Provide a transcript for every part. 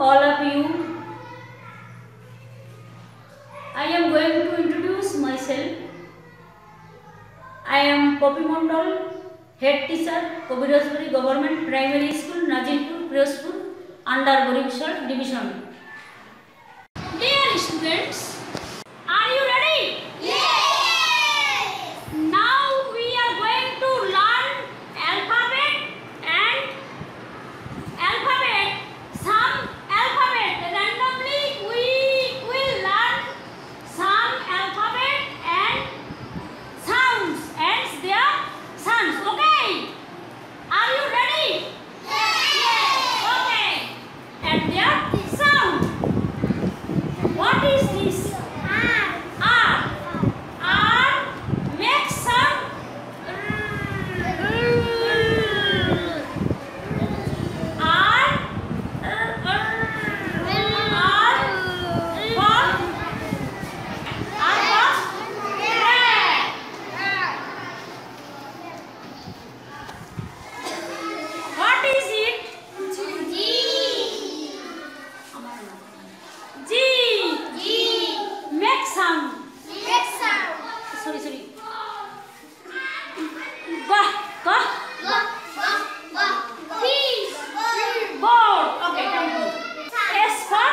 all of you. I am going to introduce myself. I am Poppy Mondal, Head Teacher, Kobirajpuri Government Primary School, Nazirpur, Firozpur, under Boringshal Division. Dear students, are you ready? Yes! Now we are going to learn alphabet and alphabet. Some alphabet. Randomly we will learn some alphabet and sounds and their sounds. Okay? Are you ready? Yes! Okay. And their sound. What is this? R. R makes sound. What is it? G. G. Make sound. Make sound. Sorry. Bah. Fish. Board. Okay, thank you. S for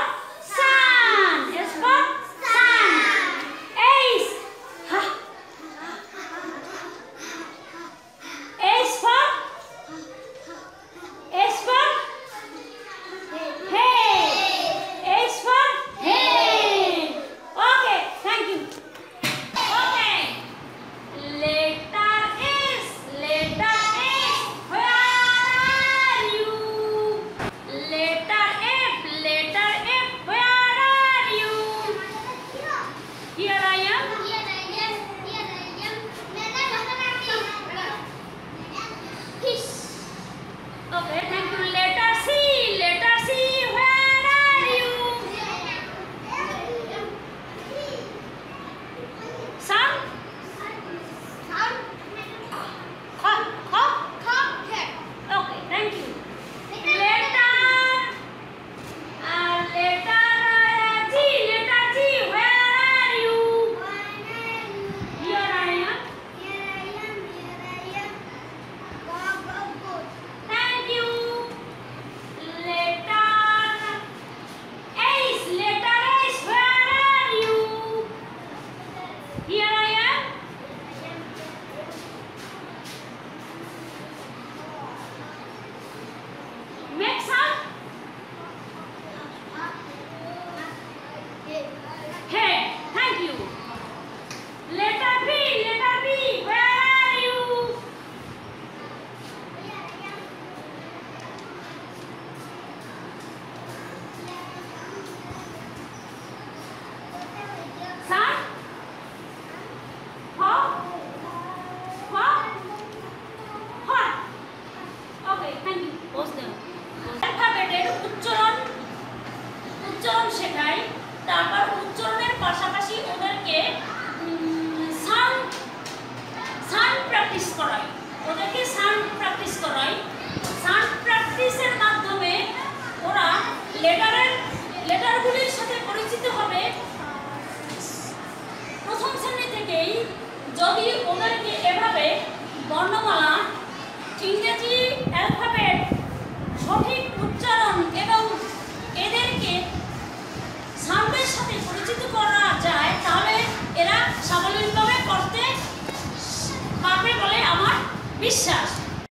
sun. S for sun. Ace. Ha. S for head. S for head. Okay, thank you. Okay. Letter S. Where are you? Letter F. Where are you? Here I am. Fish. Okay, thank you. Letter C. Where are you? Sun. Okay, thank you. Letter G. Where are you? Here I am. Thank you. Letter H. Where are you? Here I am. Make sound. Head. Thank you. Letter B. Where are you? Sun. Hot. Okay, thank you. Post them. অ্যালফাবেটের উচ্চারণ শেখাই, তারপর উচ্চারণের পাশাপাশি ওদেরকে sound practice করাই। Sound প্র্যাকটিসের মাধ্যমে ওরা লেটারগুলির সাথে পরিচিত হবে। প্রথম শ্রেণী থেকেই যদি ওদেরকে এভাবে বর্ণমালা, ইংরেজি অ্যালফাবেট সঠিক উচ্চারণ এবং এদেরকে সাউন্ডের সাথে পরিচিত করা যায়, তাহলে এরা সাবলীলভাবে করতে পারবে বলে আমার বিশ্বাস।